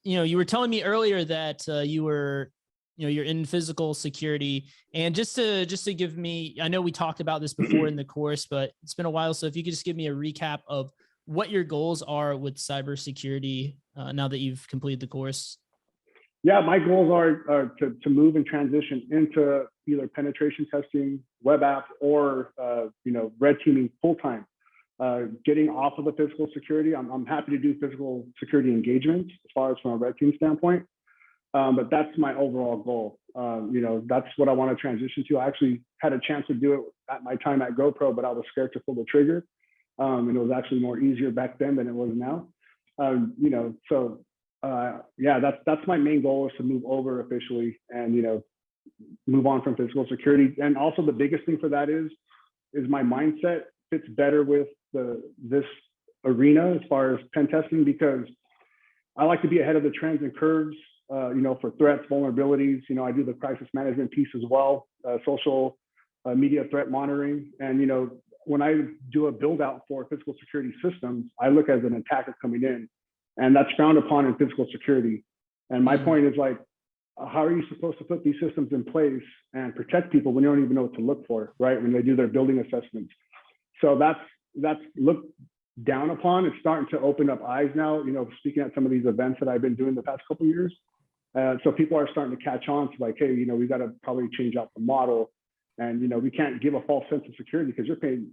you were telling me earlier that you're in physical security, and just to give me, I know we talked about this before in the course, but it's been a while. So if you could just give me a recap of what your goals are with cybersecurity now that you've completed the course. Yeah, my goals are to move and transition into either penetration testing, web app, or red teaming full time. Getting off of the physical security, I'm happy to do physical security engagements as far as from a red team standpoint, but that's my overall goal. That's what I want to transition to. I actually had a chance to do it at my time at GoPro, but I was scared to pull the trigger, and it was actually more easier back then than it was now. Yeah, that's my main goal, is to move over officially and move on from physical security. And also the biggest thing for that is my mindset fits better with this arena as far as pen testing, because I like to be ahead of the trends and curves, for threats, vulnerabilities. I do the crisis management piece as well, social media threat monitoring. And when I do a build out for physical security systems, I look as an attacker coming in. And that's frowned upon in physical security. And my point is, like, how are you supposed to put these systems in place and protect people when you don't even know what to look for, right? When they do their building assessments. So that's looked down upon. It's starting to open up eyes now, speaking at some of these events that I've been doing the past couple of years. So people are starting to catch on to, like, hey, we got to probably change out the model. And, we can't give a false sense of security, because you're paying,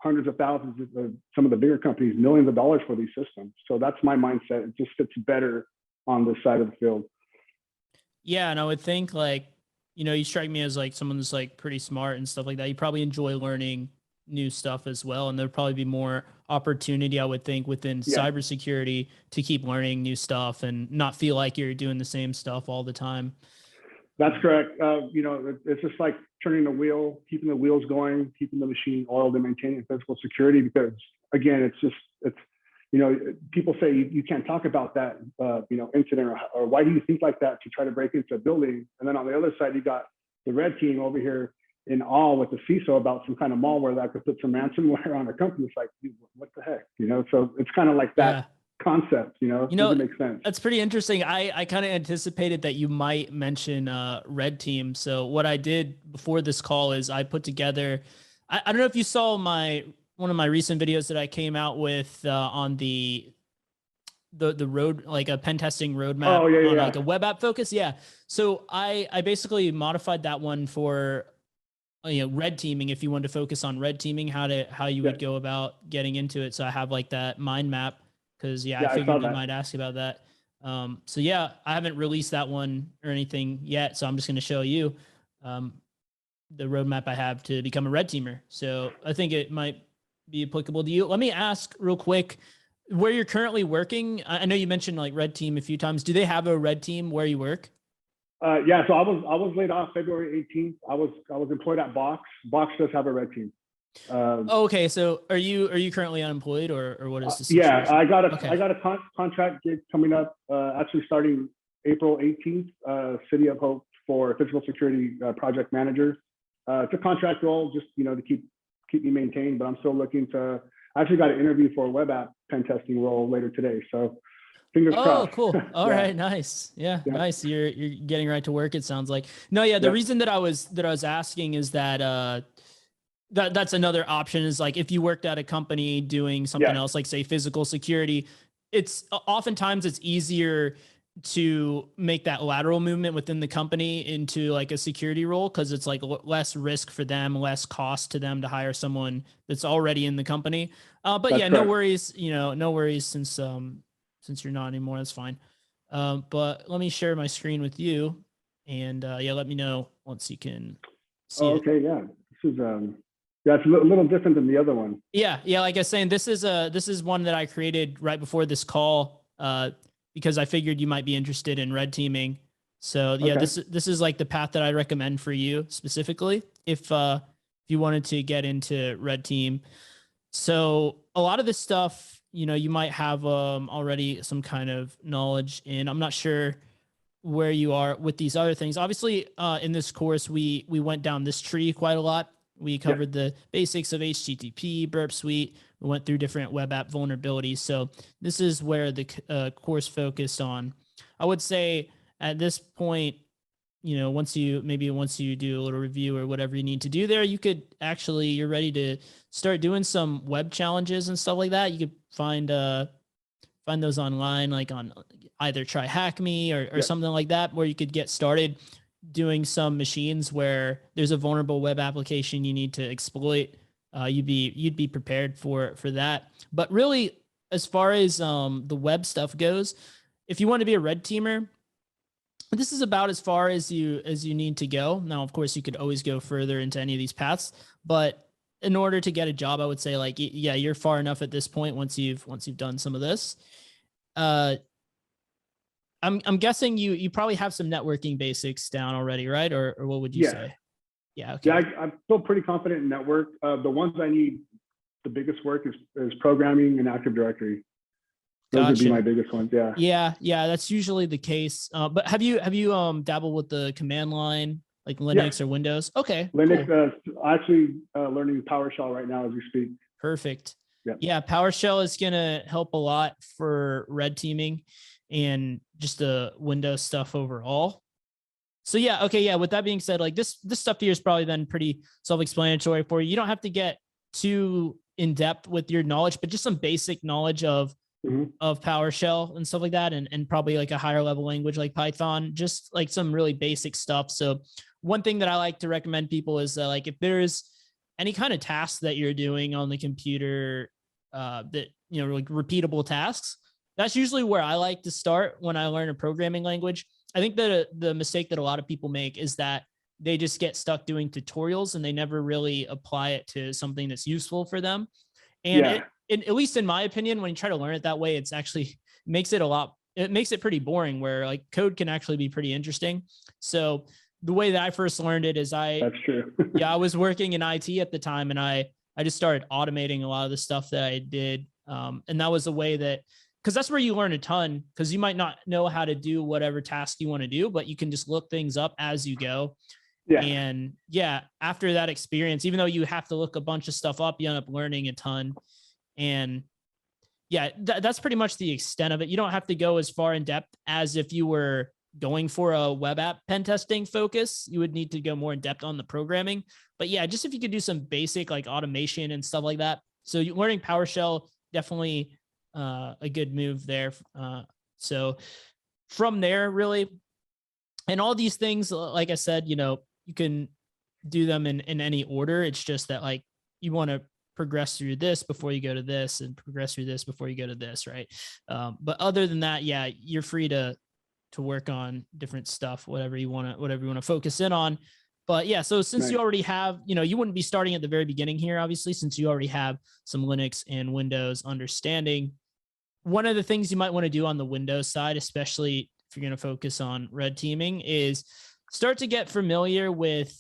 hundreds of thousands of some of the bigger companies, millions of dollars for these systems. So that's my mindset. It just fits better on this side of the field. Yeah. And I would think, like, you strike me as like someone that's like pretty smart and stuff like that. You probably enjoy learning new stuff as well. And there'd probably be more opportunity, I would think, within cybersecurity to keep learning new stuff and not feel like you're doing the same stuff all the time. That's correct. It's just like turning the wheel, keeping the wheels going, keeping the machine oiled, and maintaining physical security. Because again, people say you can't talk about that, incident, or why do you think like that to try to break into a building? And then on the other side, you got the red team over here in awe with the CISO about some kind of malware that could put some ransomware on a company. It's like, dude, what the heck, So it's kind of like that concept, doesn't make sense. That's pretty interesting. I kind of anticipated that you might mention red team. So what I did before this call is I put together, I don't know if you saw one of my recent videos that I came out with on the road, like a pen testing roadmap on like a web app focus. Yeah. So I basically modified that one for red teaming. If you wanted to focus on red teaming, how you would go about getting into it. So I have like that mind map. Because I figured you might ask about that. So I haven't released that one or anything yet. So I'm just going to show you the roadmap I have to become a red teamer. So I think it might be applicable to you. Let me ask real quick where you're currently working. I know you mentioned like red team a few times. Do they have a red team where you work? So I was laid off February 18th. I was employed at Box. Box does have a red team. Okay. So are you currently unemployed or what is the situation? I got a contract gig coming up, actually starting April 18th, City of Hope, for physical security project manager. It's a contract role, just, to keep me maintained, but I'm still looking to, I actually got an interview for a web app pen testing role later today. So fingers crossed. Oh, cool. All right. Nice. Yeah, nice. You're getting right to work, it sounds like. No, the reason that I was asking is that, that's another option, is like, if you worked at a company doing something else, like say physical security, oftentimes it's easier to make that lateral movement within the company into like a security role, because it's like less risk for them, less cost to them to hire someone that's already in the company. But that's correct. No worries, no worries since you're not anymore, that's fine. But let me share my screen with you, and let me know once you can see it. Okay, this is it's a little different than the other one. Yeah. Like I was saying, this is one that I created right before this call, because I figured you might be interested in red teaming. So this is like the path that I recommend for you specifically if you wanted to get into red team. So a lot of this stuff, you might have already some kind of knowledge in. I'm not sure where you are with these other things. Obviously, in this course, we went down this tree quite a lot. We covered the basics of HTTP, Burp Suite. We went through different web app vulnerabilities. So this is where the course focused on I would say at this point, you know, once you do a little review or whatever you need to do there, you could actually, you're ready to start doing some web challenges and stuff like that. You could find those online, like on either Try Hack Me or Yeah. something like that, where you could get started doing some machines where there's a vulnerable web application you need to exploit. You'd be prepared for that. But really, as far as the web stuff goes, if you want to be a red teamer, this is about as far as you need to go. Now, of course, you could always go further into any of these paths, but in order to get a job, I would say, like, yeah, you're far enough at this point once you've done some of this. I'm guessing you probably have some networking basics down already, right? Or what would you say? Yeah. Okay. Yeah, I feel pretty confident in network. The ones I need the biggest work is programming and Active Directory. Those would be my biggest ones. Yeah. Yeah. That's usually the case. But have you dabbled with the command line, like Linux or Windows? Okay. Linux, cool. actually learning PowerShell right now as we speak. Perfect. Yeah. Yeah. PowerShell is going to help a lot for red teaming and just the Windows stuff overall. So yeah. Okay. Yeah. With that being said, like this stuff here is probably then pretty self-explanatory for you. You don't have to get too in depth with your knowledge, but just some basic knowledge of PowerShell and stuff like that. And probably like a higher level language like Python, just like some really basic stuff. So one thing that I like to recommend people is that, like, if there's any kind of task that you're doing on the computer, that, you know, like repeatable tasks, that's usually where I like to start when I learn a programming language. I think that the mistake that a lot of people make is that they just get stuck doing tutorials and they never really apply it to something that's useful for them. And at least in my opinion, when you try to learn it that way, it's actually makes it pretty boring, where like code can actually be pretty interesting. So the way that I first learned it is that's true. I was working in IT at the time, and I just started automating a lot of the stuff that I did. And that was the way that, because that's where you learn a ton, because you might not know how to do whatever task you want to do, but you can just look things up as you go. Yeah. And yeah, after that experience, even though you have to look a bunch of stuff up, you end up learning a ton. And yeah, that's pretty much the extent of it. You don't have to go as far in depth as if you were going for a web app pen testing focus. You would need to go more in depth on the programming. But yeah, just if you could do some basic like automation and stuff like that. So learning PowerShell, definitely a good move there. So from there, really, and all these things, like I said, you know, you can do them in any order. It's just that, like, you want to progress through this before you go to this, and progress through this before you go to this, right? But other than that, yeah, you're free to work on different stuff, whatever you want to focus in on. But yeah, so since you already have, you know, you wouldn't be starting at the very beginning here, obviously, since you already have some Linux and Windows understanding. One of the things you might want to do on the Windows side, especially if you're going to focus on red teaming, is start to get familiar with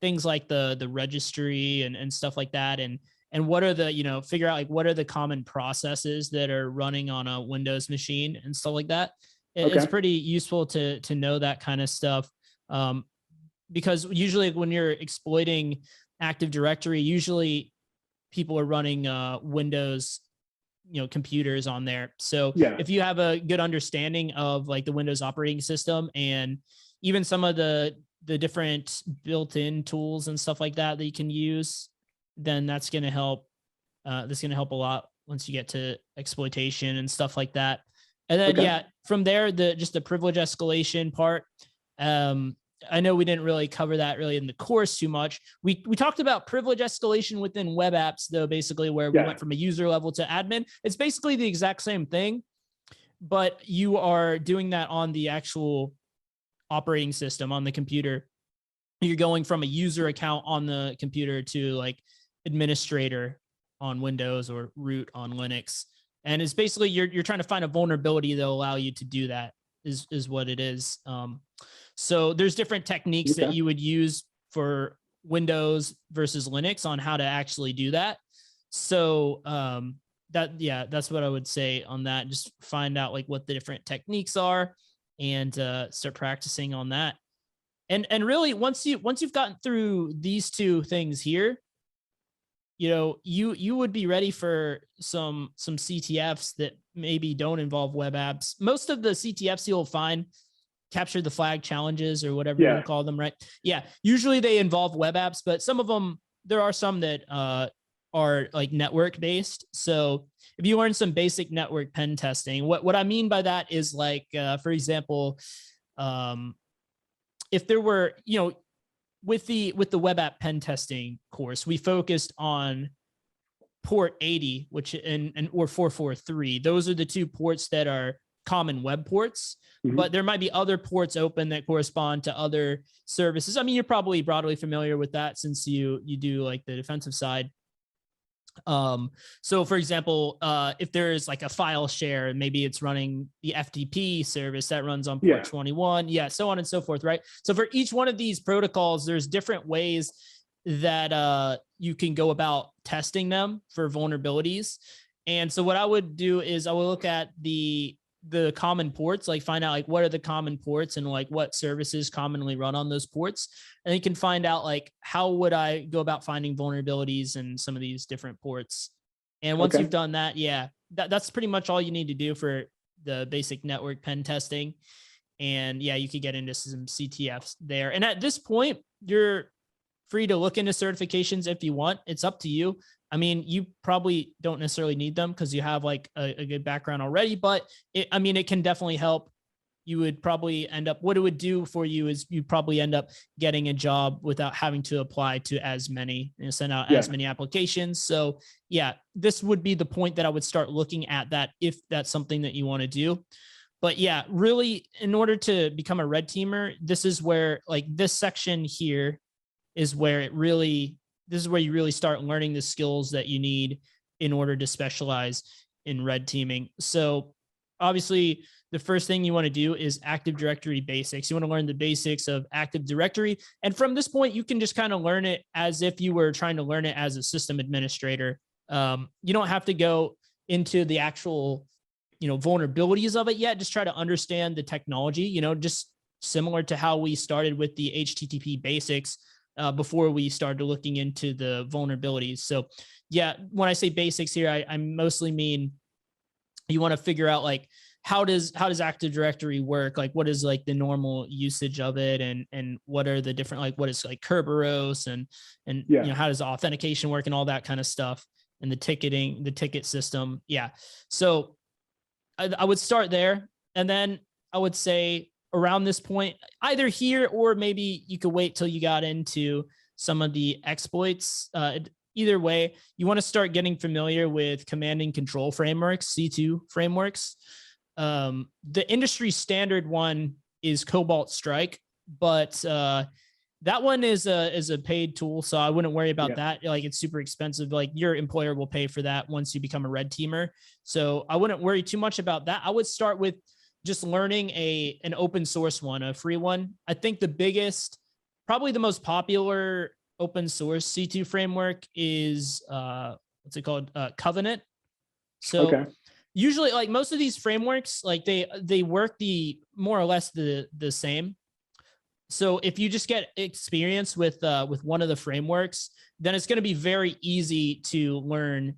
things like the registry and stuff like that. And what are the, you know, figure out like what are the common processes that are running on a Windows machine and stuff like that. It's pretty useful to know that kind of stuff. Because usually when you're exploiting Active Directory, usually people are running Windows, you know, computers on there. So if you have a good understanding of like the Windows operating system and even some of the different built-in tools and stuff like that you can use, then that's going to help. That's going to help a lot once you get to exploitation and stuff like that. And then, from there, just the privilege escalation part. I know we didn't really cover that really in the course too much. We talked about privilege escalation within web apps, though, basically, where we went from a user level to admin. It's basically the exact same thing, but you are doing that on the actual operating system on the computer. You're going from a user account on the computer to like administrator on Windows or root on Linux. And it's basically you're trying to find a vulnerability that'll allow you to do that is what it is. So there's different techniques that you would use for Windows versus Linux on how to actually do that. So that's what I would say on that. Just find out like what the different techniques are and start practicing on that. And really once you've gotten through these two things here, you know, you would be ready for some CTFs that maybe don't involve web apps. Most of the CTFs you'll find capture the flag challenges or whatever you want to call them, right? Yeah, usually they involve web apps, but some of them, there are some that are like network based. So if you learn some basic network pen testing, what I mean by that is like, for example, if there were, you know, with the web app pen testing course, we focused on port 80, which and or 443. Those are the two ports that are common web ports, but there might be other ports open that correspond to other services. I mean, you're probably broadly familiar with that since you do like the defensive side. So for example, if there's like a file share, maybe it's running the FTP service that runs on port 21, so on and so forth, right? So for each one of these protocols, there's different ways that you can go about testing them for vulnerabilities. And so what I would do is I would look at the common ports, like find out like what are the common ports and like what services commonly run on those ports. And you can find out like how would I go about finding vulnerabilities in some of these different ports. And once you've done that, that's pretty much all you need to do for the basic network pen testing. And you could get into some CTFs there. And at this point, you're free to look into certifications if you want. It's up to you. I mean, you probably don't necessarily need them because you have like a good background already, but it can definitely help. You would probably end up, what it would do for you is you probably end up getting a job without having to apply to as many and send out as many applications. So this would be the point that I would start looking at that if that's something that you want to do. But really, in order to become a red teamer, this is where like this section here is where this is where you really start learning the skills that you need in order to specialize in red teaming. So obviously the first thing you want to do is Active Directory basics. You want to learn the basics of Active Directory. And from this point, you can just kind of learn it as if you were trying to learn it as a system administrator. You don't have to go into the actual, vulnerabilities of it yet. Just try to understand the technology, just similar to how we started with the HTTP basics. Before we started looking into the vulnerabilities. So when I say basics here, I mostly mean you want to figure out like, how does Active Directory work? Like what is like the normal usage of it and what are the different, like what is like Kerberos and how does authentication work and all that kind of stuff and the ticketing, the ticket system. So I would start there. And then I would say, around this point, either here or maybe you could wait till you got into some of the exploits. Either way, you want to start getting familiar with command and control frameworks, C2 frameworks. The industry standard one is Cobalt Strike, but that one is a paid tool, so I wouldn't worry about that. Like it's super expensive. Like your employer will pay for that once you become a red teamer. So I wouldn't worry too much about that. I would start with just learning an open source one, a free one. I think the biggest, probably the most popular open source C2 framework is what's it called? Covenant. So usually like most of these frameworks, like they work more or less the same. So if you just get experience with one of the frameworks, then it's going to be very easy to learn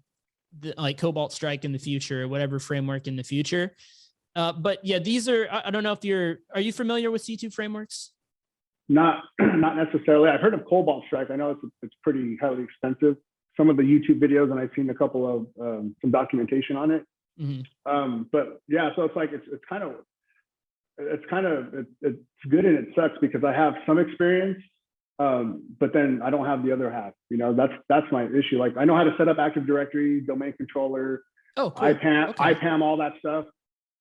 like Cobalt Strike in the future, whatever framework in the future. But these are, I don't know if are you familiar with C2 frameworks? Not necessarily. I've heard of Cobalt Strike. I know it's pretty highly expensive. Some of the YouTube videos, and I've seen a couple of some documentation on it. But so it's like, it's good and it sucks because I have some experience, but then I don't have the other half. That's my issue. Like I know how to set up Active Directory, domain controller, IPAM, all that stuff.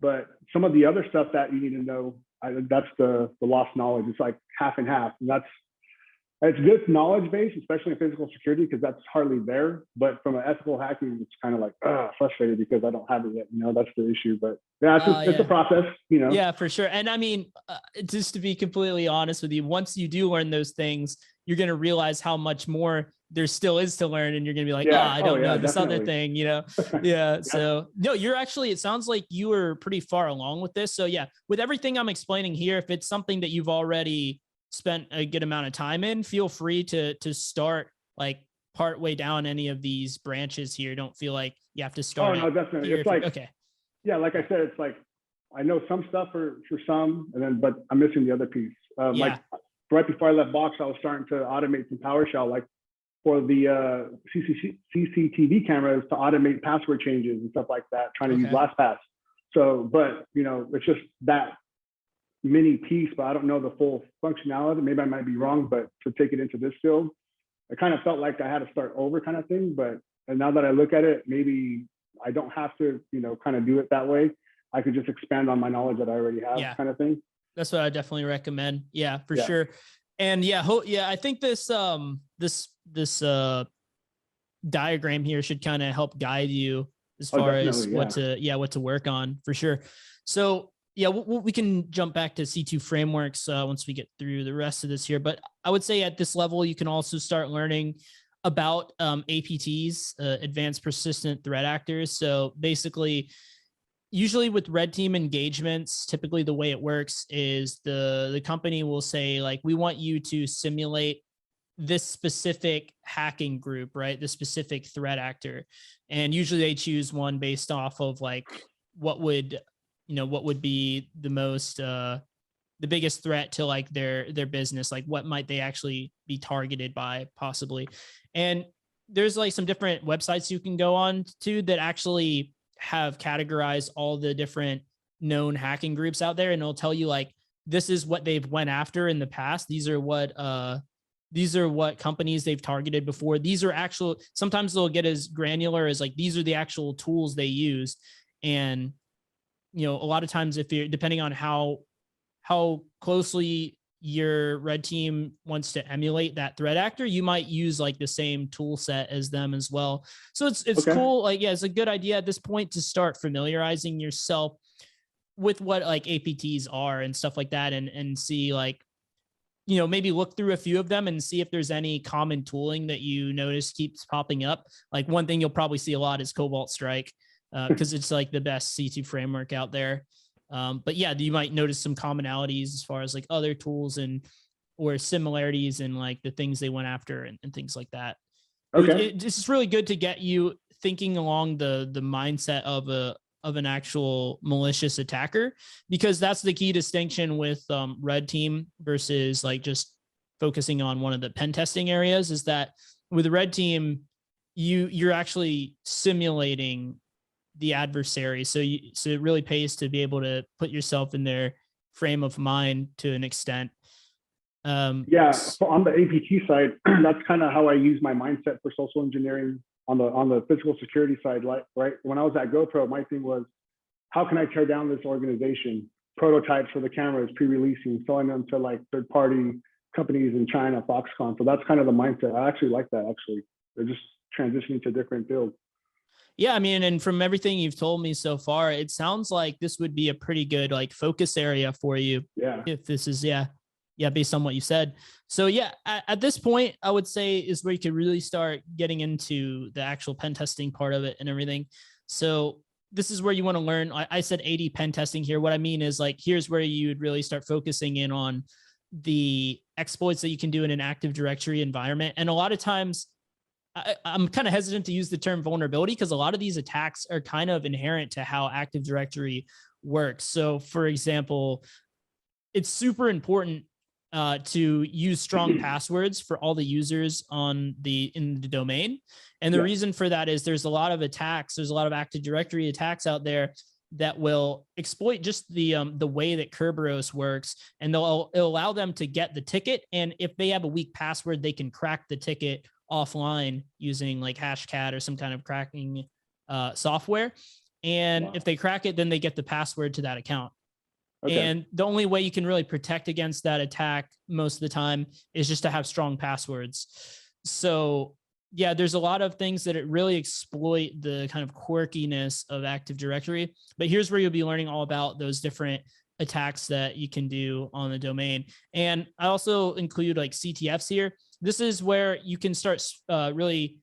But some of the other stuff that you need to know, that's the lost knowledge. It's like half and half. And it's good knowledge base, especially in physical security, because that's hardly there. But from an ethical hacking, it's kind of like frustrated because I don't have it yet. That's the issue. But it's a process. Yeah, for sure. And I mean, just to be completely honest with you, once you do learn those things, you're going to realize how much more there still is to learn. And you're going to be like, I don't know this other thing, So no, you're actually, it sounds like you were pretty far along with this. So with everything I'm explaining here, if it's something that you've already spent a good amount of time in, feel free to start like part way down any of these branches here. Don't feel like you have to Oh start no, at definitely. here. It's like, Okay. yeah, like I said, it's like I know some stuff for some, and then but I'm missing the other piece. Yeah. Like right before I left Box, I was starting to automate some PowerShell, like for the CCTV cameras to automate password changes and stuff like that, trying to use Okay. LastPass. So, but you know, it's just that mini piece, but I don't know the full functionality. Maybe I might be wrong, but to take it into this field, I kind of felt like I had to start over kind of thing. But and now that I look at it, maybe I don't have to, you know, kind of do it that way. I could just expand on my knowledge that I already have, Yeah. kind of thing. That's what I definitely recommend. Yeah, for Yeah. sure. And yeah, I think this diagram here should kind of help guide you as far as what to work on, for sure. So yeah, we can jump back to C2 frameworks once we get through the rest of this here. But I would say at this level, you can also start learning about APTs, advanced persistent threat actors. So basically, usually with red team engagements, typically the way it works is the company will say, like, we want you to simulate this specific hacking group, right? The specific threat actor. And usually they choose one based off of like what would be the most the biggest threat to like their business, like what might they actually be targeted by possibly. And there's like some different websites you can go on to that actually have categorized all the different known hacking groups out there, and it'll tell you like this is what they've went after in the past. These are what companies they've targeted before. These are actual, sometimes they'll get as granular as like these are the actual tools they use. And you know, a lot of times if you're depending on how closely your red team wants to emulate that threat actor, you might use like the same tool set as them as well. So it's Okay. cool. Like, yeah, it's a good idea at this point to start familiarizing yourself with what like APTs are and stuff like that, and see like, you know, maybe look through a few of them and see if there's any common tooling that you notice keeps popping up. Like one thing you'll probably see a lot is Cobalt Strike, because it's like the best C2 framework out there. But yeah, you might notice some commonalities as far as like other tools or similarities in like the things they went after and things like that. Okay. It's just really good to get you thinking along the mindset of an actual malicious attacker, because that's the key distinction with red team versus like just focusing on one of the pen testing areas, is that with red team, you're actually simulating the adversary. So it really pays to be able to put yourself in their frame of mind to an extent. Yeah, so on the APT side, that's kind of how I use my mindset for social engineering on the physical security side. Like, right, when I was at GoPro, my thing was, how can I tear down this organization? Prototypes for the cameras, pre-releasing, selling them to like third-party companies in China, Foxconn. So that's kind of the mindset. I actually like that. Actually, they're just transitioning to different fields. Yeah, I mean, and from everything you've told me so far, it sounds like this would be a pretty good like focus area for you. Yeah. If this is, based on what you said. So yeah, at this point, I would say is where you could really start getting into the actual pen testing part of it and everything. So this is where you want to learn. I said 80 pen testing here. What I mean is like, here's where you would really start focusing in on the exploits that you can do in an Active Directory environment. And a lot of times, I'm kind of hesitant to use the term vulnerability because a lot of these attacks are kind of inherent to how Active Directory works. So for example, it's super important to use strong passwords for all the users in the domain. And the reason for that is there's a lot of attacks. There's a lot of Active Directory attacks out there that will exploit just the way that Kerberos works, and it'll allow them to get the ticket. And if they have a weak password, they can crack the ticket offline using like Hashcat or some kind of cracking software. And if they crack it, then they get the password to that account. Okay. And the only way you can really protect against that attack most of the time is just to have strong passwords. So yeah, there's a lot of things that it really exploit the kind of quirkiness of Active Directory. But here's where you'll be learning all about those different attacks that you can do on the domain. And I also include like CTFs here. This is where you can start really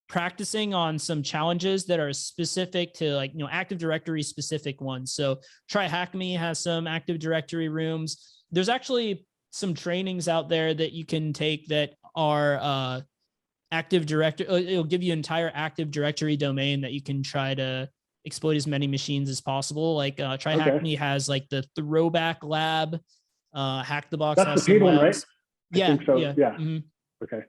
practicing on some challenges that are specific to like, Active Directory specific ones. So Try Hack Me has some Active Directory rooms. There's actually some trainings out there that you can take that are Active Directory. It'll give you an entire Active Directory domain that you can try to exploit as many machines as possible. Like Try Hack Me has like the Throwback Lab. Hack the Box That's has the some paid one, right? labs. I Yeah, think so. yeah. Yeah. Mhm. Okay.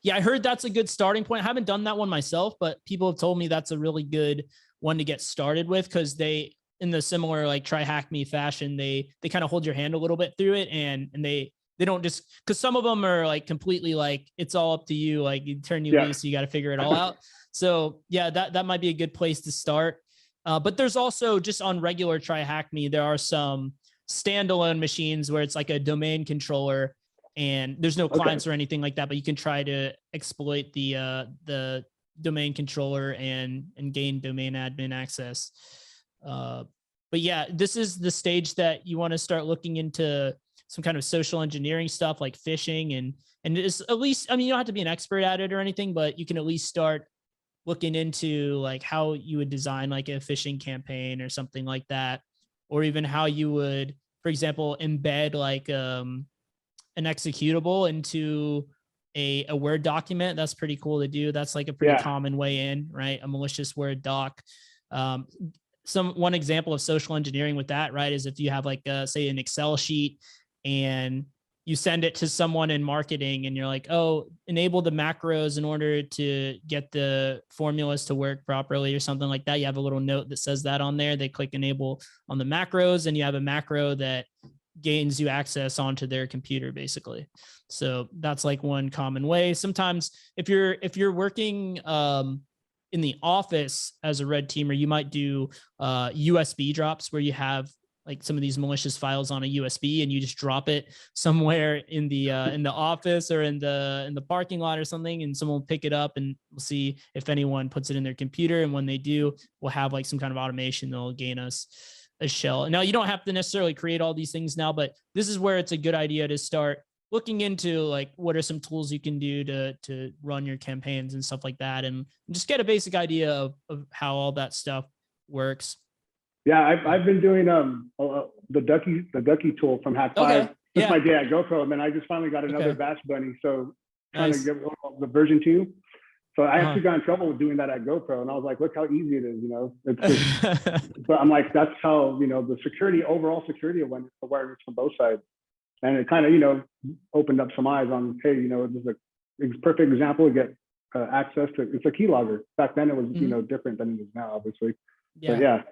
Yeah, I heard that's a good starting point. I haven't done that one myself, but people have told me that's a really good one to get started with, because they, in the similar like Try Hack Me fashion, they kind of hold your hand a little bit through it, and they don't just, because some of them are like completely like it's all up to you, like you turn you loose, you got to figure it all out. So yeah, that might be a good place to start. But there's also, just on regular Try Hack Me, there are some standalone machines where it's like a domain controller and there's no clients or anything like that, but you can try to exploit the domain controller and gain domain admin access. But yeah, this is the stage that you want to start looking into some kind of social engineering stuff like phishing, and it's at least, I mean, you don't have to be an expert at it or anything, but you can at least start looking into like how you would design like a phishing campaign or something like that, or even how you would, for example, embed like an executable into a Word document. That's pretty cool to do. That's like a pretty common way in, right? A malicious Word doc. One example of social engineering with that, right, is if you have like say an Excel sheet and you send it to someone in marketing and you're like, oh, enable the macros in order to get the formulas to work properly or something like that. You have a little note that says that on there. They click enable on the macros and you have a macro that gains you access onto their computer, basically. So that's like one common way. Sometimes if you're working in the office as a red teamer, you might do USB drops where you have like some of these malicious files on a USB and you just drop it somewhere in the office or in the parking lot or something, and someone will pick it up and we'll see if anyone puts it in their computer. And when they do, we'll have like some kind of automation that'll gain us a shell. Now, you don't have to necessarily create all these things now, but this is where it's a good idea to start looking into like what are some tools you can do to run your campaigns and stuff like that, and just get a basic idea of how all that stuff works. Yeah, I've been doing the ducky tool from Hack5 since my day at GoPro, and then I just finally got another Bash Bunny, so trying to get the version 2. So I actually got in trouble with doing that at GoPro, and I was like, look how easy it is, you know. It's just, but I'm like, that's how, you know, the overall security awareness from both sides, and it kind of, you know, opened up some eyes on, hey, you know, this is a perfect example to get access to. It's a keylogger. Back then, it was you know, different than it is now, obviously. But yeah.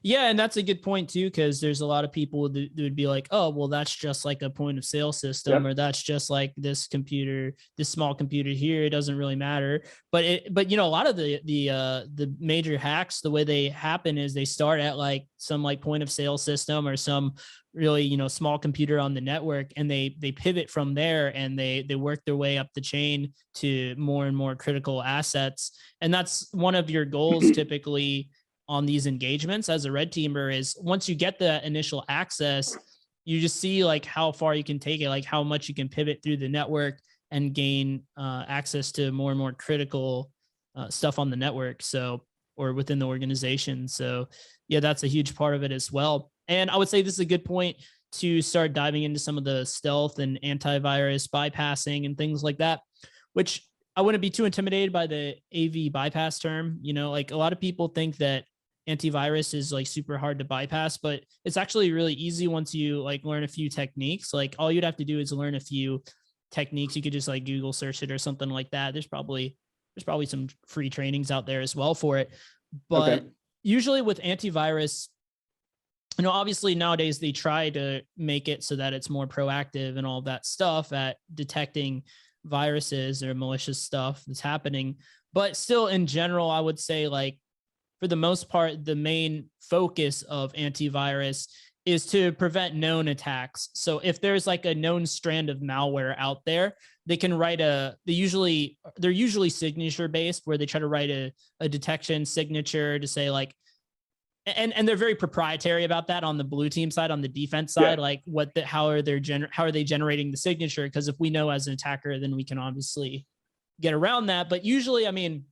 Yeah, and that's a good point too, because there's a lot of people that would be like, oh, well, that's just like a point of sale system, or that's just like this computer, this small computer here. It doesn't really matter. But you know, a lot of the major hacks, the way they happen is they start at like some like point of sale system or some really, you know, small computer on the network, and they pivot from there and they work their way up the chain to more and more critical assets. And that's one of your goals typically on these engagements as a red teamer, is once you get the initial access, you just see like how far you can take it, like how much you can pivot through the network and gain access to more and more critical stuff on the network. So, or within the organization. So yeah, that's a huge part of it as well. And I would say this is a good point to start diving into some of the stealth and antivirus bypassing and things like that, which I wouldn't be too intimidated by the AV bypass term. You know, like a lot of people think that antivirus is like super hard to bypass, but it's actually really easy once you like learn a few techniques. Like all you'd have to do is learn a few techniques. You could just like Google search it or something like that. There's probably some free trainings out there as well for it. But usually with antivirus, you know, obviously nowadays they try to make it so that it's more proactive and all that stuff at detecting viruses or malicious stuff that's happening. But still, in general, I would say like, for the most part, the main focus of antivirus is to prevent known attacks. So if there's like a known strand of malware out there, they can write they're usually signature based, where they try to write a detection signature to say like, and they're very proprietary about that on the blue team side. On the defense side, like how are they generating the signature? Because if we know as an attacker, then we can obviously get around that. But usually, I mean,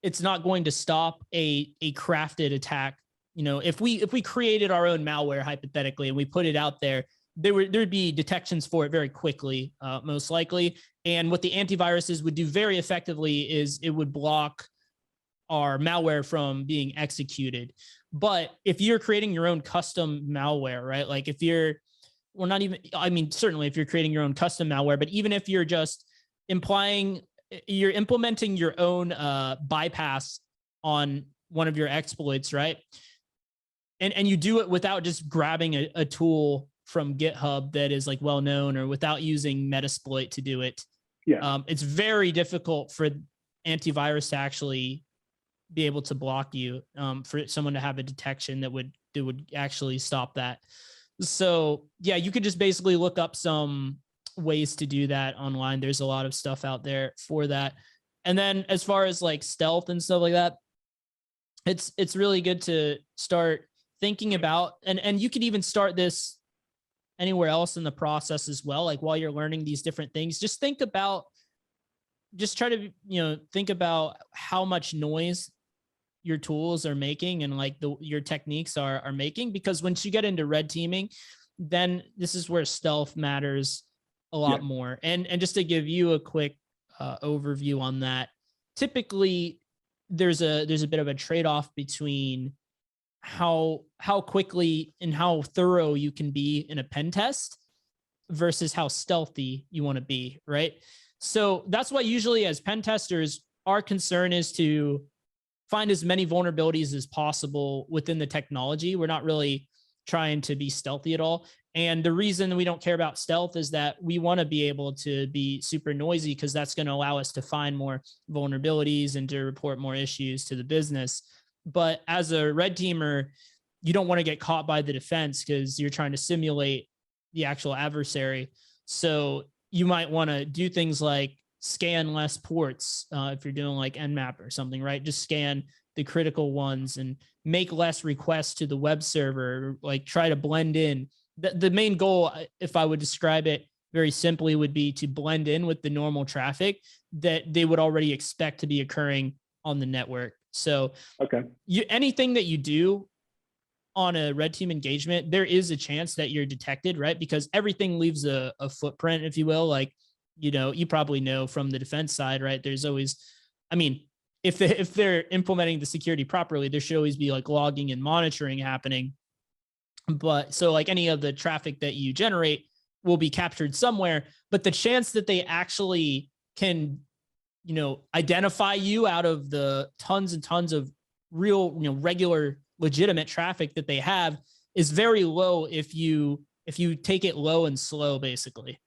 it's not going to stop a crafted attack. You know, if we created our own malware hypothetically and we put it out there, there'd be detections for it very quickly, most likely. And what the antiviruses would do very effectively is it would block our malware from being executed. But if you're creating your own custom malware, right? Like if you're, well, not even, I mean, certainly if you're creating your own custom malware, but even if you're just you're implementing your own bypass on one of your exploits, right? And you do it without just grabbing a tool from GitHub that is like well known, or without using Metasploit to do it. Yeah. It's very difficult for antivirus to actually be able to block you, for someone to have a detection that would actually stop that. So yeah, you could just basically look up some ways to do that online. There's a lot of stuff out there for that. And then as far as like stealth and stuff like that, it's really good to start thinking about, and you could even start this anywhere else in the process as well. Like while you're learning these different things, just try to, think about how much noise your tools are making and like your techniques are making, because once you get into red teaming, then this is where stealth matters a lot more. And just to give you a quick overview on that, typically there's a bit of a trade-off between how quickly and how thorough you can be in a pen test versus how stealthy you want to be, right? So that's why usually as pen testers, our concern is to find as many vulnerabilities as possible within the technology. We're not really trying to be stealthy at all. And the reason we don't care about stealth is that we want to be able to be super noisy, because that's going to allow us to find more vulnerabilities and to report more issues to the business. But as a red teamer, you don't want to get caught by the defense because you're trying to simulate the actual adversary. So you might want to do things like scan less ports if you're doing like Nmap or something, right? Just scan the critical ones and make less requests to the web server, like try to blend in. The main goal, if I would describe it very simply, would be to blend in with the normal traffic that they would already expect to be occurring on the network. So anything that you do on a red team engagement, there is a chance that you're detected, right? Because everything leaves a footprint, if you will. Like, you probably know from the defense side, right? There's always, I mean, if they're implementing the security properly, there should always be like logging and monitoring happening. But so like any of the traffic that you generate will be captured somewhere, but the chance that they actually can, identify you out of the tons and tons of real, regular legitimate traffic that they have is very low if you take it low and slow, basically.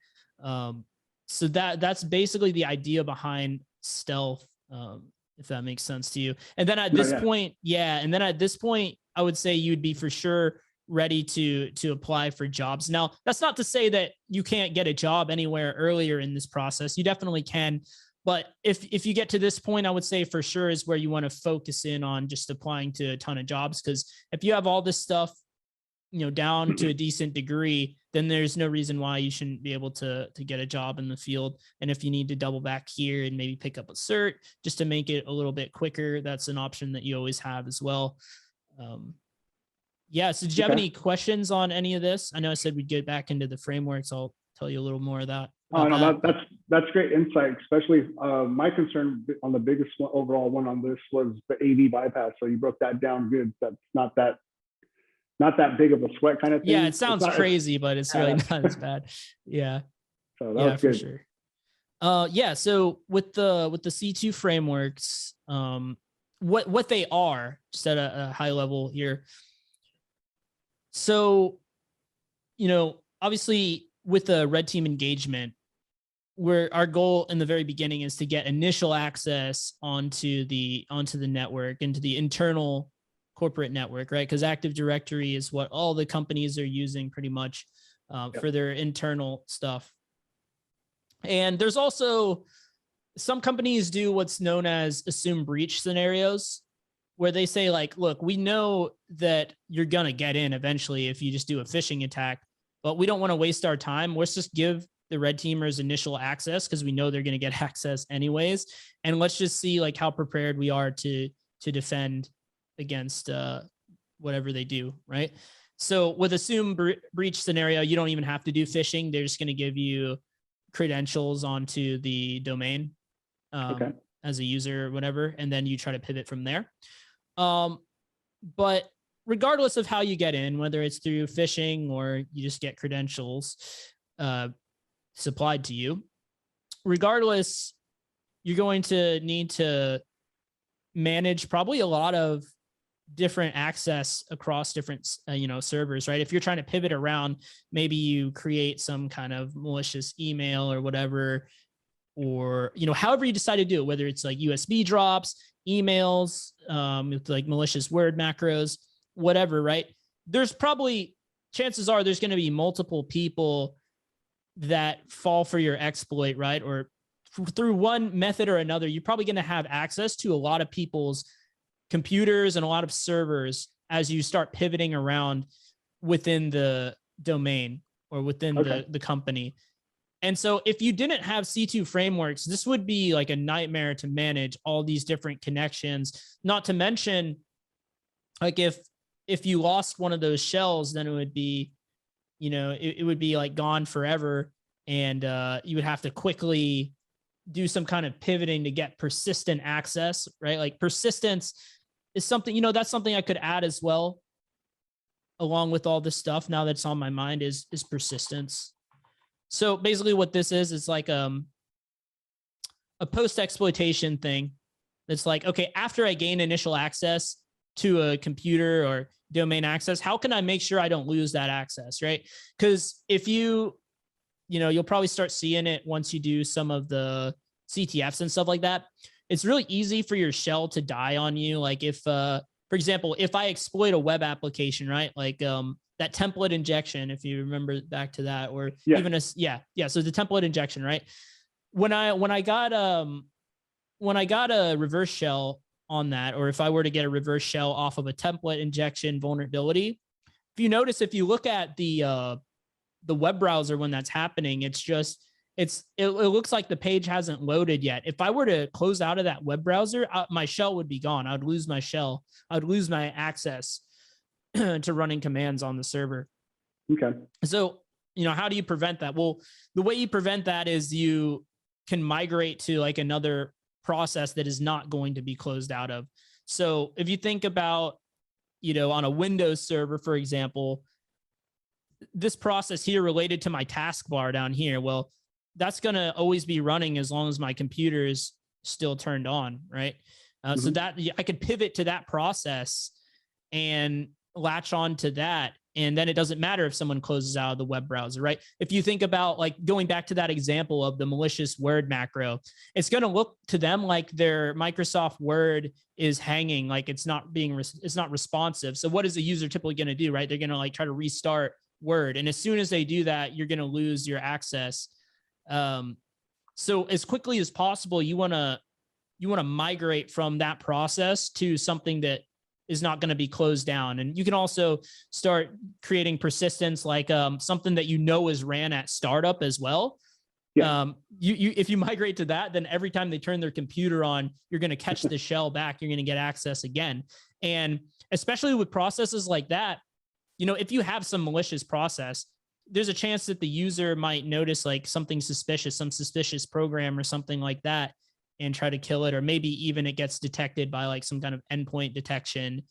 So that's basically the idea behind stealth, if that makes sense to you. And then at this point, I would say you'd be for sure ready to apply for jobs. Now, that's not to say that you can't get a job anywhere earlier in this process. You definitely can. But if you get to this point, I would say for sure is where you want to focus in on just applying to a ton of jobs. Because if you have all this stuff, down to a decent degree, then there's no reason why you shouldn't be able to get a job in the field. And if you need to double back here and maybe pick up a cert just to make it a little bit quicker, that's an option that you always have as well. So did you have any questions on any of this? I know I said we'd get back into the frameworks. I'll tell you a little more of that. Oh, no, that's great insight, especially my concern on the biggest overall one on this was the AV bypass. So you broke that down good. That's not that big of a sweat kind of thing. Yeah, it sounds crazy, but it's really not as bad. Yeah. So that was good. For sure. So with the C2 frameworks, what they are, just at a high level here. So, obviously with the red team engagement, where our goal in the very beginning is to get initial access onto the network, into the internal corporate network, right? Because Active Directory is what all the companies are using pretty much for their internal stuff. And there's also some companies do what's known as assume breach scenarios, where they say like, look, we know that you're going to get in eventually if you just do a phishing attack, but we don't want to waste our time. Let's just give the red teamers initial access because we know they're going to get access anyways. And let's just see like how prepared we are to defend against whatever they do, right? So with assume breach scenario, you don't even have to do phishing. They're just going to give you credentials onto the domain Okay. as a user or whatever, and then you try to pivot from there. But regardless of how you get in, whether it's through phishing or you just get credentials supplied to you, regardless, you're going to need to manage probably a lot of different access across different servers, right? If you're trying to pivot around, maybe you create some kind of malicious email or whatever, or however you decide to do it, whether it's like USB drops, emails, with like malicious word macros, whatever, right? There's probably, chances are there's going to be multiple people that fall for your exploit, right? Or through one method or another, you're probably going to have access to a lot of people's computers and a lot of servers as you start pivoting around within the domain or within the company. And so if you didn't have C2 frameworks, this would be like a nightmare to manage all these different connections. Not to mention, like if you lost one of those shells, then it would be, it would be like gone forever. And you would have to quickly do some kind of pivoting to get persistent access, right? Like persistence is something, that's something I could add as well, along with all this stuff now that's on my mind is persistence. So basically what this is like a post-exploitation thing. That's like, okay, after I gain initial access to a computer or domain access, how can I make sure I don't lose that access, right? Because if you'll probably start seeing it once you do some of the CTFs and stuff like that. It's really easy for your shell to die on you. Like if, for example, if I exploit a web application, right? Like that template injection, if you remember back to that, or even a, so the template injection, right? When I got a reverse shell on that, or if I were to get a reverse shell off of a template injection vulnerability, if you notice, if you look at the web browser when that's happening, it looks like the page hasn't loaded yet. If I were to close out of that web browser, my shell would be gone. I would lose my shell. I would lose my access to running commands on the server. Okay. So, how do you prevent that? Well, the way you prevent that is you can migrate to like another process that is not going to be closed out of. So if you think about, on a Windows server, for example, this process here related to my taskbar down here, well, that's going to always be running as long as my computer is still turned on, right? So that I could pivot to that process and latch on to that. And then it doesn't matter if someone closes out of the web browser, right? If you think about like going back to that example of the malicious Word macro, it's going to look to them like their Microsoft Word is hanging, like it's not responsive. So what is the user typically going to do, right? They're going to like try to restart Word. And as soon as they do that, you're going to lose your access. So as quickly as possible, you want to migrate from that process to something that is not going to be closed down. And you can also start creating persistence, like something that is ran at startup as well. Yeah. If you migrate to that, then every time they turn their computer on, you're going to catch the shell back. You're going to get access again. And especially with processes like that, if you have some malicious process, there's a chance that the user might notice like something suspicious, some suspicious program or something like that, and try to kill it. Or maybe even it gets detected by like some kind of endpoint detection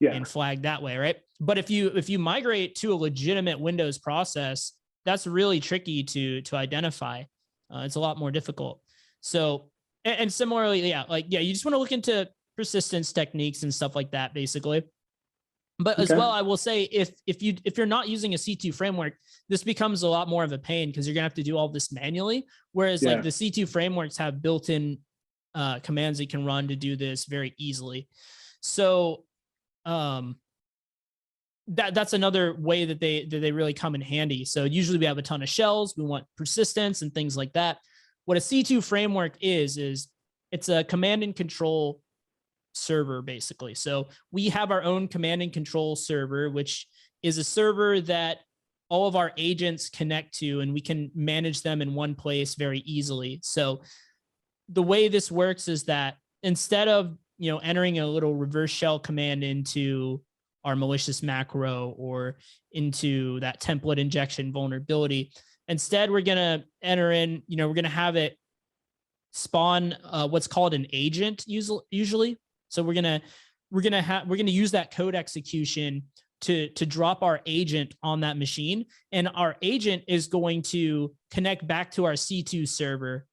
and flagged that way, right? But if you migrate to a legitimate Windows process, that's really tricky to identify. It's a lot more difficult. So, and similarly, you just want to look into persistence techniques and stuff like that, basically. But as well, I will say, if you're not using a C2 framework, this becomes a lot more of a pain because you're gonna have to do all this manually. Whereas like the C2 frameworks have built-in commands that you can run to do this very easily. So that's another way that they really come in handy. So usually we have a ton of shells. We want persistence and things like that. What a C2 framework is it's a command and control server, basically. So we have our own command and control server, which is a server that all of our agents connect to, and we can manage them in one place very easily. So the way this works is that instead of entering a little reverse shell command into our malicious macro or into that template injection vulnerability. Instead, we're going to enter in, we're going to have it spawn what's called an agent usually. So we're going to use that code execution to drop our agent on that machine. And our agent is going to connect back to our C2 server.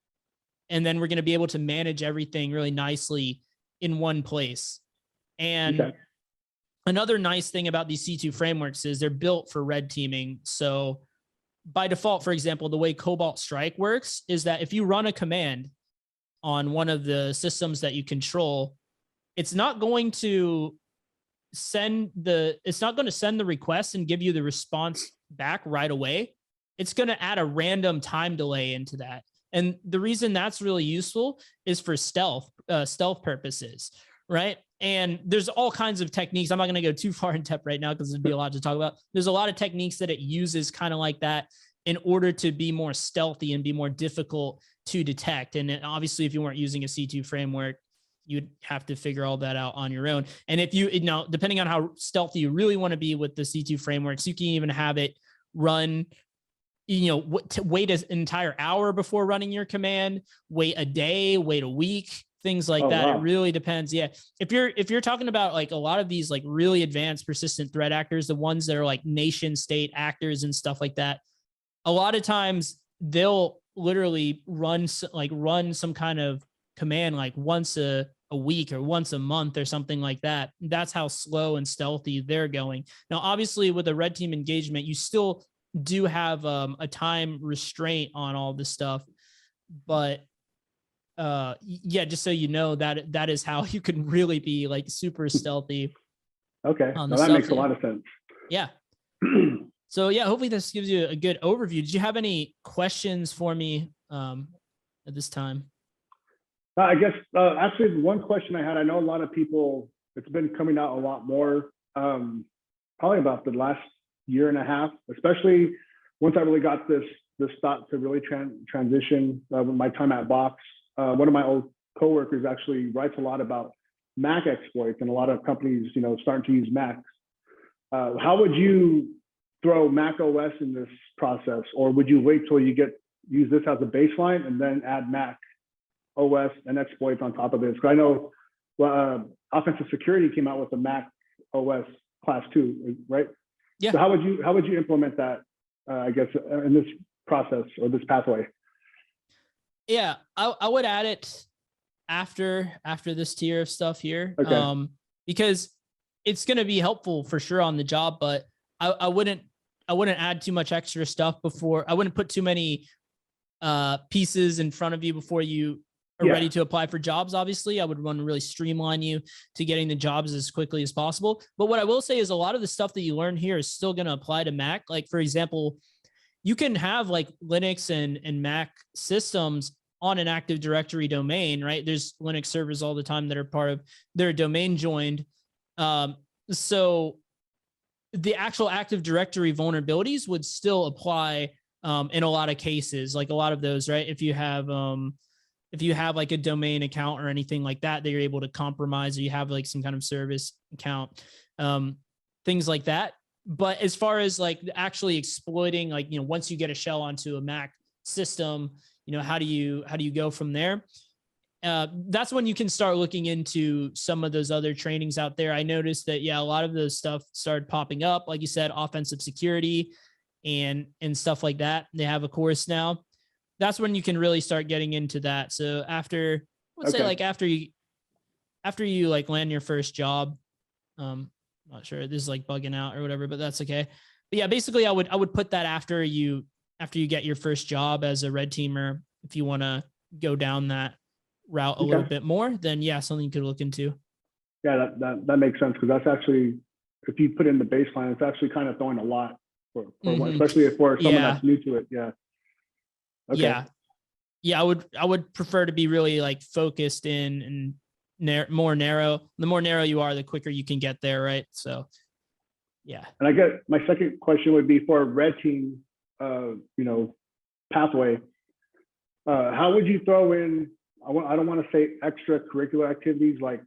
And then we're going to be able to manage everything really nicely in one place. And another nice thing about these C2 frameworks is they're built for red teaming. So by default, for example, the way Cobalt Strike works is that if you run a command on one of the systems that you control, it's not going to send the request and give you the response back right away. It's going to add a random time delay into that. And the reason that's really useful is for stealth purposes, right? And there's all kinds of techniques. I'm not going to go too far in depth right now because there'd be a lot to talk about. There's a lot of techniques that it uses kind of like that in order to be more stealthy and be more difficult to detect. And obviously, if you weren't using a C2 framework, you'd have to figure all that out on your own. And if you, depending on how stealthy you really want to be with the C2 frameworks, you can even have it run, wait an entire hour before running your command, wait a day, wait a week, things like that. Wow. It really depends. Yeah. If you're talking about like a lot of these like really advanced persistent threat actors, the ones that are like nation state actors and stuff like that, a lot of times they'll literally run some kind of command like once a week or once a month or something like that. That's how slow and stealthy they're going. Now, obviously with a red team engagement, you still do have a time restraint on all this stuff, but just so you know, that is how you can really be like super stealthy. Okay, well, that makes a lot of sense. Yeah. So yeah, hopefully this gives you a good overview. Did you have any questions for me at this time? I guess actually one question I had, I know a lot of people, it's been coming out a lot more, probably about the last year and a half, especially once I really got this thought to really transition with my time at Box. One of my old coworkers actually writes a lot about Mac exploits, and a lot of companies, starting to use Macs. How would you throw Mac OS in this process, or would you wait till you use this as a baseline and then add Mac OS and exploits on top of this? Because I know Offensive Security came out with a Mac OS class 2, right? Yeah. So how would you implement that? I guess in this process or this pathway. Yeah, I would add it after this tier of stuff here, okay. Because it's going to be helpful for sure on the job, but I wouldn't add too much extra stuff before. I wouldn't put too many pieces in front of you before you are ready to apply for jobs. Obviously, I would want to really streamline you to getting the jobs as quickly as possible. But what I will say is a lot of the stuff that you learn here is still going to apply to Mac. Like, for example, you can have like Linux and Mac systems on an Active Directory domain, right? There's Linux servers all the time that are part of their domain joined. So the actual Active Directory vulnerabilities would still apply in a lot of cases, like a lot of those, right? If you have like a domain account or anything like that you're able to compromise, or you have like some kind of service account, things like that. But as far as like actually exploiting, like, once you get a shell onto a Mac system, how do you go from there? That's when you can start looking into some of those other trainings out there. I noticed that, a lot of those stuff started popping up, like you said, Offensive Security and stuff like that. They have a course now. That's when you can really start getting into that. So after, let's say like after you like land your first job, not sure, this is like bugging out or whatever, but that's okay. But yeah, basically I would put that after you get your first job as a red teamer. If you want to go down that route a little bit more, then something you could look into. Yeah, that makes sense, because that's actually, if you put in the baseline, it's actually kind of throwing a lot for especially for someone that's new to it. Yeah. Okay. Yeah, I would prefer to be really like focused in and more narrow. The more narrow you are, the quicker you can get there, right? So yeah. And I guess my second question would be for a red team pathway. How would you throw in, I don't want to say extracurricular activities like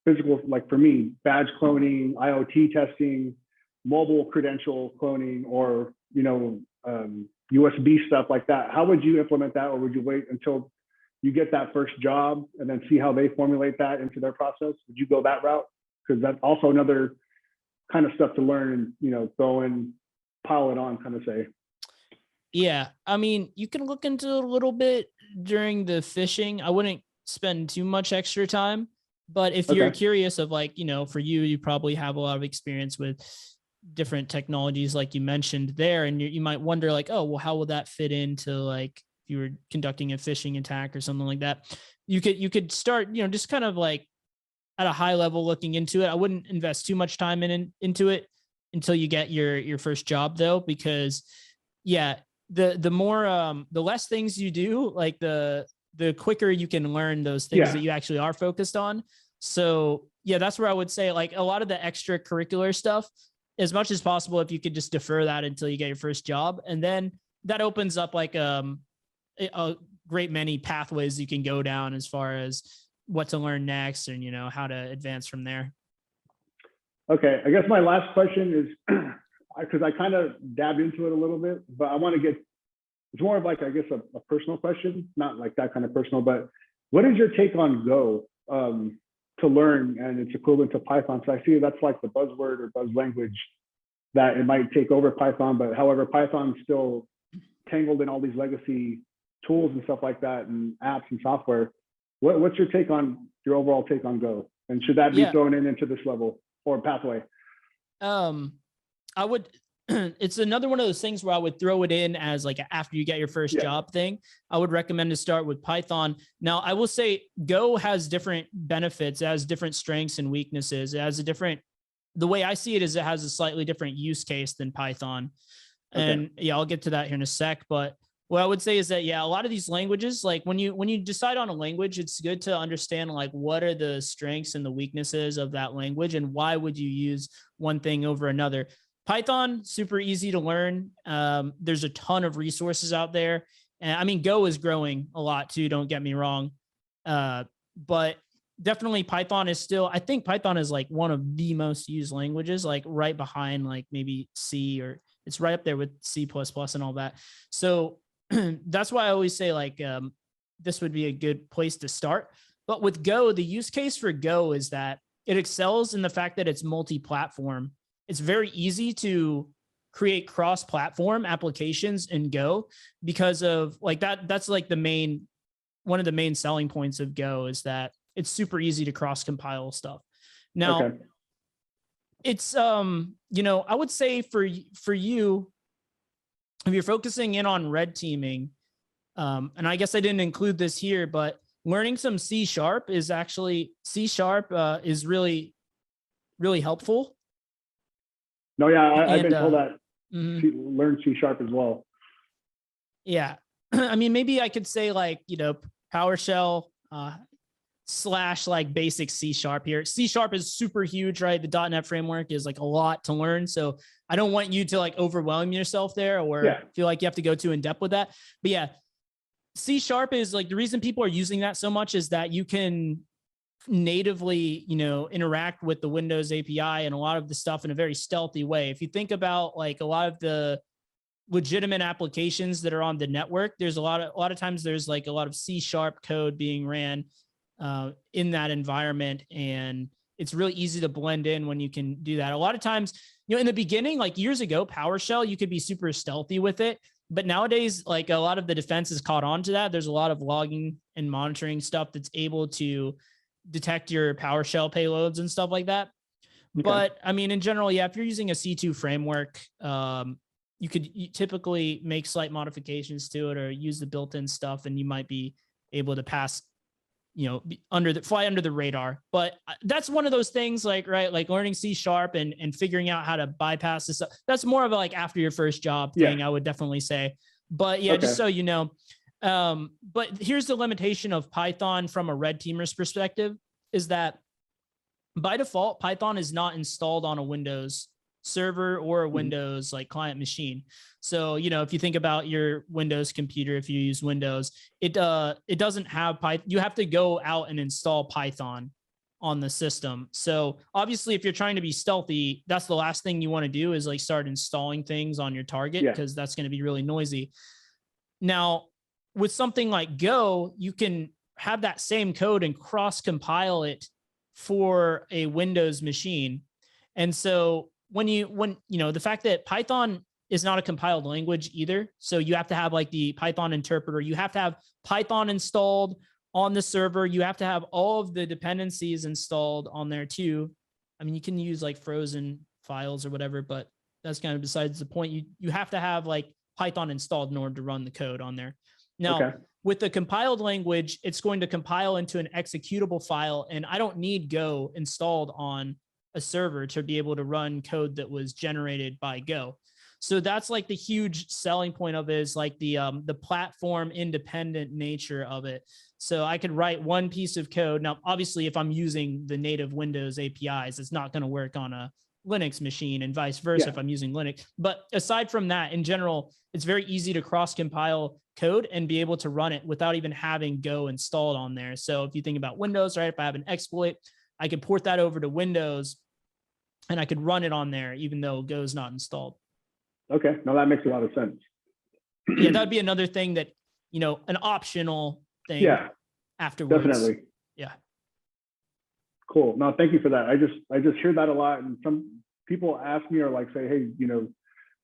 physical, like for me, badge cloning, IoT testing, mobile credential cloning, or, USB stuff like that. How would you implement that? Or would you wait until you get that first job and then see how they formulate that into their process? Would you go that route? Because that's also another kind of stuff to learn and, go and pile it on, kind of say. Yeah. I mean, you can look into it a little bit during the fishing. I wouldn't spend too much extra time, but if you're Okay. curious of like, for you probably have a lot of experience with different technologies, like you mentioned there, and you might wonder like, oh, well, how will that fit into like if you were conducting a phishing attack or something like that? You could start, just kind of like at a high level looking into it. I wouldn't invest too much time into it until you get your first job though, because yeah, the more the less things you do, like the quicker you can learn those things Yeah. that you actually are focused on. So yeah, that's where I would say like a lot of the extracurricular stuff, as much as possible, if you could just defer that until you get your first job. And then that opens up like a great many pathways you can go down as far as what to learn next and, how to advance from there. Okay. I guess my last question is, because I kind of dabbed into it a little bit, but I want to get, it's more of like, I guess, a personal question, not like that kind of personal, but what is your take on Go to learn and it's equivalent to Python? So I see that's like the buzzword or buzz language that it might take over Python, but however, Python's still tangled in all these legacy tools and stuff like that and apps and software. What's your overall take on Go? And should that be thrown into this level or pathway? I would, it's another one of those things where I would throw it in as like after you get your first job thing. I would recommend to start with Python. Now, I will say Go has different benefits, it has different strengths and weaknesses. It has the way I see it is it has a slightly different use case than Python. And yeah, I'll get to that here in a sec. But what I would say is that, yeah, a lot of these languages, like when you decide on a language, it's good to understand like what are the strengths and the weaknesses of that language and why would you use one thing over another. Python, super easy to learn. There's a ton of resources out there. And I mean, Go is growing a lot too, don't get me wrong. But definitely Python is still, I think Python is like one of the most used languages, like right behind like maybe C, or it's right up there with C++ and all that. So that's why I always say like, this would be a good place to start. But with Go, the use case for Go is that it excels in the fact that it's multi-platform. It's very easy to create cross-platform applications in Go because of like that. That's like one of the main selling points of Go is that it's super easy to cross-compile stuff. Now, it's I would say for you, if you're focusing in on red teaming, and I guess I didn't include this here, but learning some C# is really, really helpful. No, yeah, I've been told that. Learn C# as well. Yeah. I mean, maybe I could say like, PowerShell / like basic C# here. C# is super huge, right? The .NET framework is like a lot to learn. So I don't want you to like overwhelm yourself there or feel like you have to go too in depth with that. But yeah, C# is like the reason people are using that so much is that you can natively, interact with the Windows API and a lot of the stuff in a very stealthy way. If you think about like a lot of the legitimate applications that are on the network, there's a lot of times there's like a lot of C# code being ran in that environment. And it's really easy to blend in when you can do that. A lot of times, in the beginning, like years ago, PowerShell, you could be super stealthy with it. But nowadays, like a lot of the defense is caught on to that. There's a lot of logging and monitoring stuff that's able to detect your PowerShell payloads and stuff like that. But I mean, in general, yeah, if you're using a C2 framework, you typically make slight modifications to it or use the built-in stuff, and you might be able to pass, fly under the radar. But that's one of those things like, right, like learning C# and figuring out how to bypass this. That's more of a like after your first job thing, I would definitely say. But yeah, just so you know. But here's the limitation of Python from a red teamer's perspective is that by default, Python is not installed on a Windows server or a Windows like client machine. So, if you think about your Windows computer, if you use Windows, it doesn't have Python. You have to go out and install Python on the system. So obviously, if you're trying to be stealthy, that's the last thing you want to do is like start installing things on your target, because that's going to be really noisy. Now, with something like Go, you can have that same code and cross compile it for a Windows machine. And so when the fact that Python is not a compiled language either, so you have to have like the Python interpreter, you have to have Python installed on the server, you have to have all of the dependencies installed on there too. I mean, you can use like frozen files or whatever, but that's kind of besides the point. You have to have like Python installed in order to run the code on there. Now, with the compiled language, it's going to compile into an executable file, and I don't need Go installed on a server to be able to run code that was generated by Go. So that's like the huge selling point of it, is like the platform independent nature of it. So I could write one piece of code. Now, obviously, if I'm using the native Windows APIs, it's not going to work on a Linux machine, and vice versa if I'm using Linux. But aside from that, in general, it's very easy to cross compile code and be able to run it without even having Go installed on there. So if you think about Windows, right, if I have an exploit, I could port that over to Windows and I could run it on there, even though Go is not installed. Okay, no, that makes a lot of sense. Yeah, that would be another thing that, an optional thing afterwards. Definitely. Yeah. Cool. No, thank you for that. I just hear that a lot. And some people ask me or like say, hey,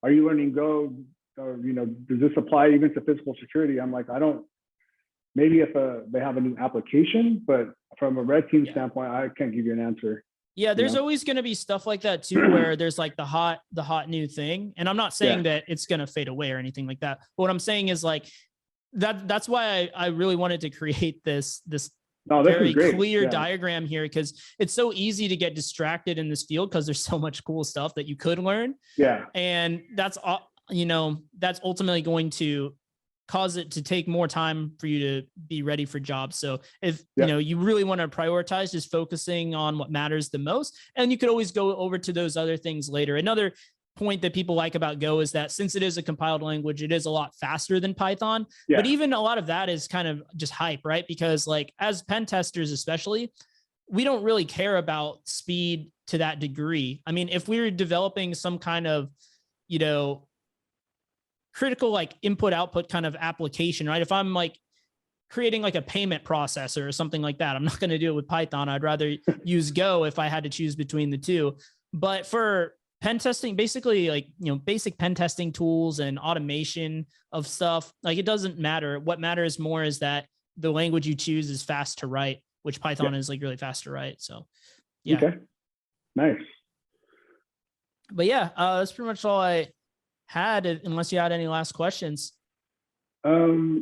are you learning Go? Or, does this apply even to physical security? I'm like, I don't, maybe if they have a new application, but from a red team standpoint, I can't give you an answer. Yeah, there's always going to be stuff like that too, where there's like the hot new thing. And I'm not saying that it's going to fade away or anything like that. But what I'm saying is like that's why I really wanted to create this very clear diagram here, because it's so easy to get distracted in this field because there's so much cool stuff that you could learn. Yeah. And that's ultimately going to cause it to take more time for you to be ready for jobs. So if you really want to prioritize just focusing on what matters the most, and you could always go over to those other things later. Another point that people like about Go is that since it is a compiled language, it is a lot faster than Python. But even a lot of that is kind of just hype, right? Because like as pen testers, especially, we don't really care about speed to that degree. I mean, if we were developing some kind of, critical like input output kind of application, right? If I'm like creating like a payment processor or something like that, I'm not going to do it with Python. I'd rather use Go if I had to choose between the two. But for pen testing, basically like, basic pen testing tools and automation of stuff, like it doesn't matter. What matters more is that the language you choose is fast to write, which Python is like really fast to write. So yeah. Okay. Nice. But yeah, that's pretty much all I had, unless you had any last questions. No,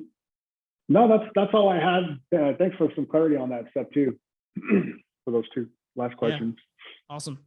that's all I had. Thanks for some clarity on that step too, for those two last questions. Awesome.